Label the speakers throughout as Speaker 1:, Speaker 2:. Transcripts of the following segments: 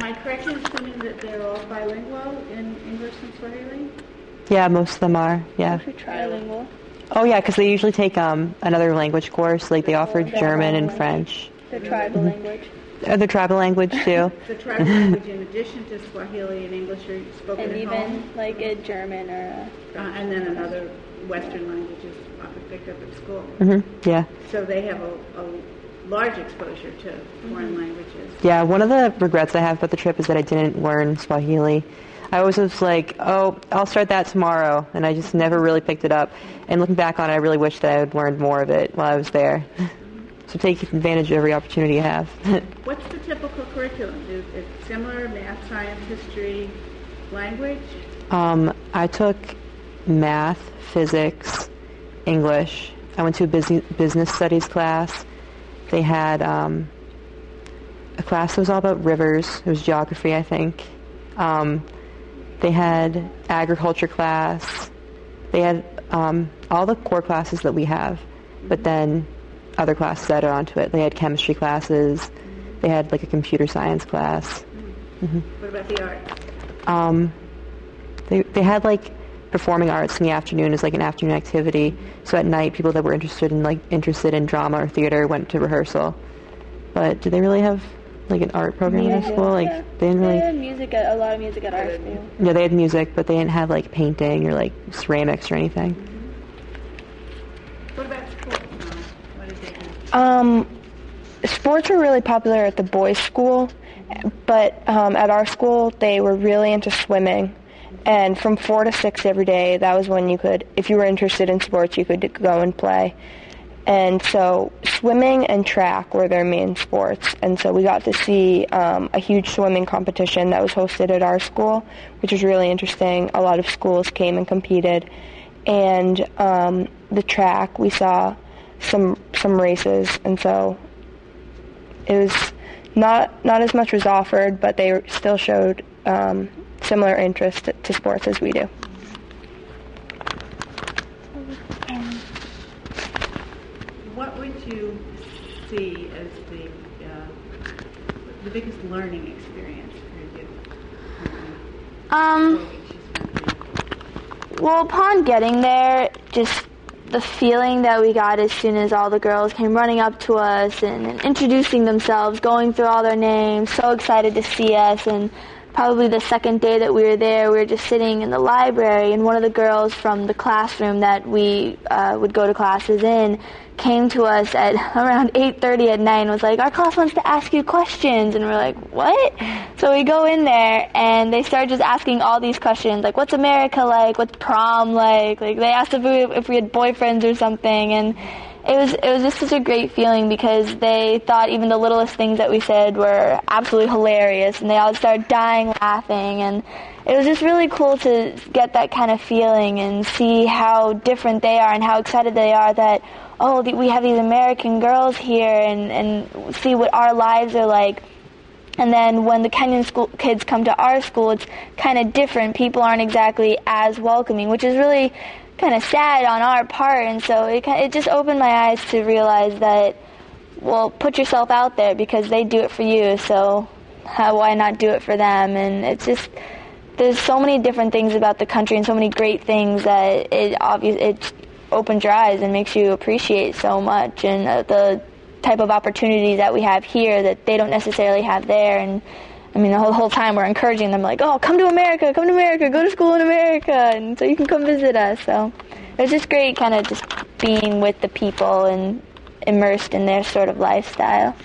Speaker 1: Am I correct in assuming that they're all bilingual in English and Swahili?
Speaker 2: Yeah, most of them are, yeah.
Speaker 3: Mostly trilingual.
Speaker 2: Oh, yeah, because they usually take another language course. Like, they offer German and French.
Speaker 3: The tribal language.
Speaker 2: The tribal language, too.
Speaker 1: The tribal language, in addition to Swahili and English, are spoken
Speaker 3: And
Speaker 1: at
Speaker 3: even,
Speaker 1: home?
Speaker 3: like, a German or
Speaker 1: And then another Western language is often picked up at school.
Speaker 2: Mm-hmm, yeah.
Speaker 1: So they have a large exposure to foreign languages.
Speaker 2: Yeah, one of the regrets I have about the trip is that I didn't learn Swahili. I always was like, oh, I'll start that tomorrow, and I just never really picked it up. And looking back on it, I really wish that I had learned more of it while I was there. So take advantage of every opportunity you have.
Speaker 1: What's the typical curriculum? Is it similar, math, science, history, language?
Speaker 2: I took math, physics, English. I went to a business studies class. They had a class that was all about rivers. It was geography, I think. They had agriculture class. They had all the core classes that we have, but then other classes added onto it. They had chemistry classes. They had like a computer science class.
Speaker 1: Mm-hmm. What about the arts?
Speaker 2: They had like performing arts in the afternoon as like an afternoon activity. So at night, people that were interested in drama or theater went to rehearsal. But did they really have like an art program in school? Like they didn't really.
Speaker 3: They had music, a lot of music at our school.
Speaker 2: Yeah, they had music, but they didn't have like painting or like ceramics or anything.
Speaker 1: What about sports? What did they do?
Speaker 4: Sports were really popular at the boys' school, but at our school they were really into swimming. And from 4 to 6 every day, that was when you could, if you were interested in sports, you could go and play. And so swimming and track were their main sports. And so we got to see a huge swimming competition that was hosted at our school, which was really interesting. A lot of schools came and competed. And the track, we saw some races. And so it was not as much was offered, but they still showed similar interest to sports as we do.
Speaker 1: What would you see as the biggest learning experience for you?
Speaker 3: Well, upon getting there, just the feeling that we got as soon as all the girls came running up to us and introducing themselves, going through all their names, so excited to see us. And probably the second day that we were there, we were just sitting in the library, and one of the girls from the classroom that we would go to classes in came to us at around 8:30 at night and was like, our class wants to ask you questions. And we're like, what? So we go in there, and they start just asking all these questions, like, what's America like? What's prom like? Like, they asked if we had boyfriends or something, and it was just such a great feeling because they thought even the littlest things that we said were absolutely hilarious, and they all started dying laughing, and it was just really cool to get that kind of feeling and see how different they are and how excited they are that, oh, we have these American girls here, and see what our lives are like. And then when the Kenyan school kids come to our school, it's kind of different. People aren't exactly as welcoming, which is really kind of sad on our part, and so it just opened my eyes to realize that, well, put yourself out there because they do it for you, so why not do it for them? And it's just, there's so many different things about the country and so many great things that it opens your eyes and makes you appreciate so much, and the type of opportunities that we have here that they don't necessarily have there. And I mean, the whole time we're encouraging them, like, oh, come to America, go to school in America, and so you can come visit us. So it was just great kind of just being with the people and immersed in their sort of lifestyle.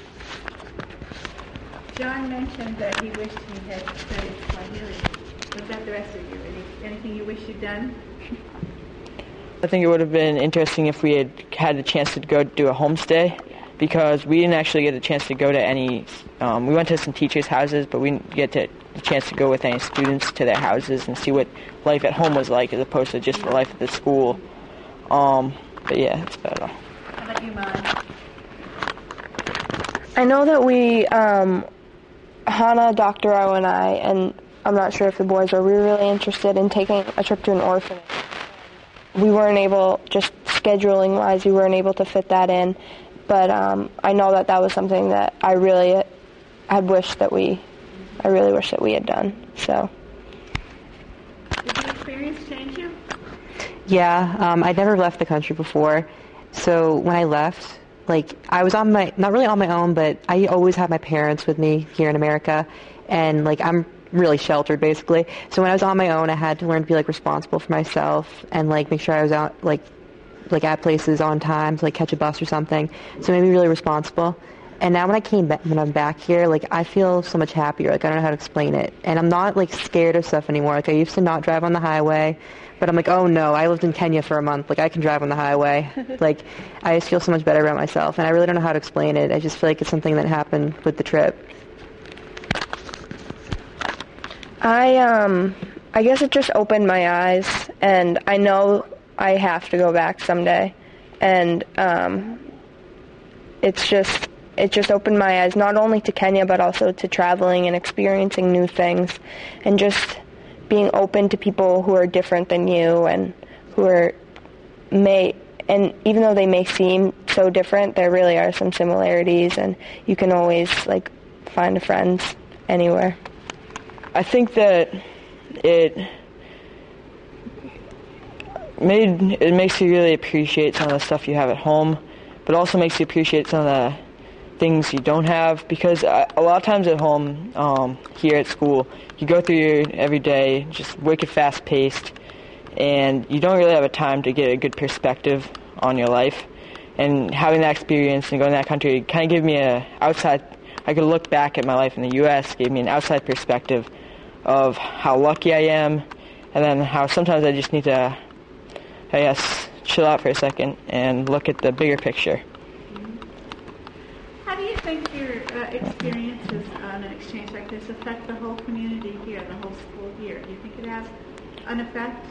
Speaker 1: John mentioned that he wished he had studied Swahili. What about the rest of you? Anything you wish you'd done?
Speaker 5: I think it would have been interesting if we had a chance to go do a homestay, because we didn't actually get a chance to go to any, we went to some teachers' houses, but we didn't get the chance to go with any students to their houses and see what life at home was like as opposed to just the life at the school. But yeah, that's about all.
Speaker 1: How about you, Molly?
Speaker 4: I know that we, Hannah, Dr. O, and I, and I'm not sure if the boys were, we were really interested in taking a trip to an orphanage. We weren't able, just scheduling-wise, we weren't able to fit that in. But I know that was something that I really had wished that we I really wish that we had done. So.
Speaker 1: Did the experience change you?
Speaker 2: Yeah, I'd never left the country before, so when I left, like, I was not really on my own, but I always had my parents with me here in America, and, like, I'm really sheltered, basically. So when I was on my own, I had to learn to be, like, responsible for myself and, like, make sure I was out, like at places on time to, like, catch a bus or something. So it made me really responsible. And now when I'm back here, like, I feel so much happier. Like, I don't know how to explain it. And I'm not, like, scared of stuff anymore. Like, I used to not drive on the highway, but I'm like, oh no, I lived in Kenya for a month. Like, I can drive on the highway. Like, I just feel so much better about myself. And I really don't know how to explain it. I just feel like it's something that happened with the trip.
Speaker 4: I guess it just opened my eyes, and I know I have to go back someday. And it just opened my eyes not only to Kenya but also to traveling and experiencing new things and just being open to people who are different than you and and even though they may seem so different, there really are some similarities, and you can always, like, find friends anywhere.
Speaker 5: I think that it makes you really appreciate some of the stuff you have at home, but also makes you appreciate some of the things you don't have, because a lot of times at home, here at school, you go through your every day just wicked fast-paced, and you don't really have a time to get a good perspective on your life. And having that experience and going to that country kind of gave me I could look back at my life in the U.S., gave me an outside perspective of how lucky I am, and then how sometimes I just need to, I guess, chill out for a second and look at the bigger picture.
Speaker 1: How do you think your experiences on an exchange like this affect the whole community here, the whole school here? Do you think it has an effect?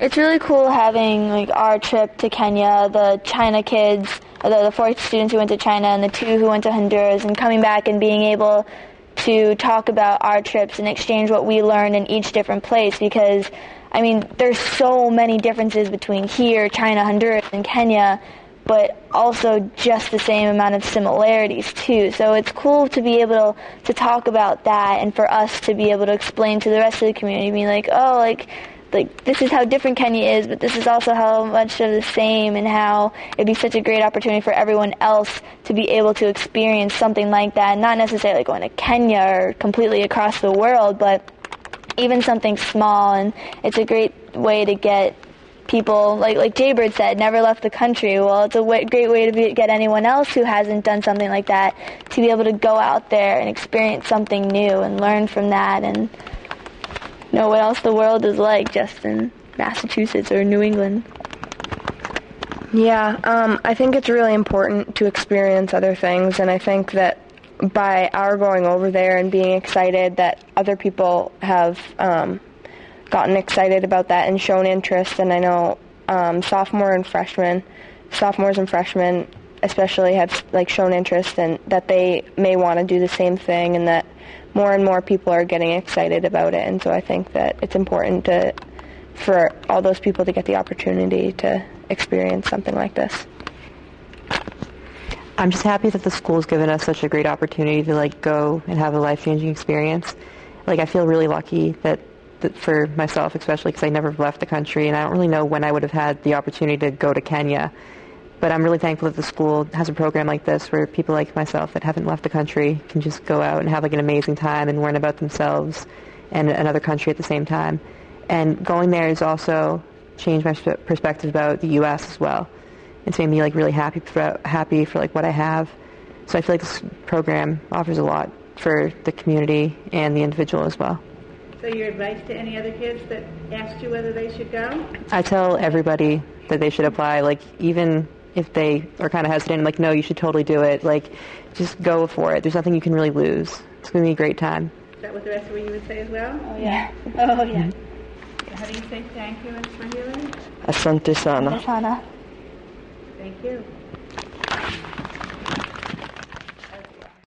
Speaker 3: It's really cool having, like, our trip to Kenya, the China kids, the 4 students who went to China and the 2 who went to Honduras, and coming back and being able to talk about our trips and exchange what we learned in each different place, because, I mean, there's so many differences between here, China, Honduras, and Kenya, but also just the same amount of similarities too. So it's cool to be able to talk about that, and for us to be able to explain to the rest of the community, being like, oh, like this is how different Kenya is, but this is also how much of the same, and how it'd be such a great opportunity for everyone else to be able to experience something like that, not necessarily going to Kenya or completely across the world, but even something small. And it's a great way to get people, like Jaybird said, never left the country. Well, it's a great way to get anyone else who hasn't done something like that to be able to go out there and experience something new and learn from that and know what else the world is like just in Massachusetts or New England.
Speaker 4: Yeah, I think it's really important to experience other things, and I think that by our going over there and being excited that other people have gotten excited about that and shown interest, and I know sophomores and freshmen especially have, like, shown interest, and that they may want to do the same thing, and that more and more people are getting excited about it. And so I think that it's important for all those people to get the opportunity to experience something like this.
Speaker 2: I'm just happy that the school's given us such a great opportunity to, like, go and have a life-changing experience. Like, I feel really lucky that for myself, especially because I never left the country, and I don't really know when I would have had the opportunity to go to Kenya. But I'm really thankful that the school has a program like this where people like myself that haven't left the country can just go out and have, like, an amazing time and learn about themselves and another country at the same time. And going there has also changed my perspective about the U.S. as well. It's made me, like, really happy for like what I have. So I feel like this program offers a lot for the community and the individual as well.
Speaker 1: So your advice to any other kids that asked you whether they should go?
Speaker 2: I tell everybody that they should apply, like, even if they are kind of hesitant, I'm like, no, you should totally do it. Like, just go for it. There's nothing you can really lose. It's going to be a great time.
Speaker 1: Is that what the rest of you would say as well?
Speaker 3: Oh, yeah.
Speaker 1: Oh, yeah. How do you say thank you in Swahili?
Speaker 5: Asante sana.
Speaker 3: Asante sana.
Speaker 1: Thank you.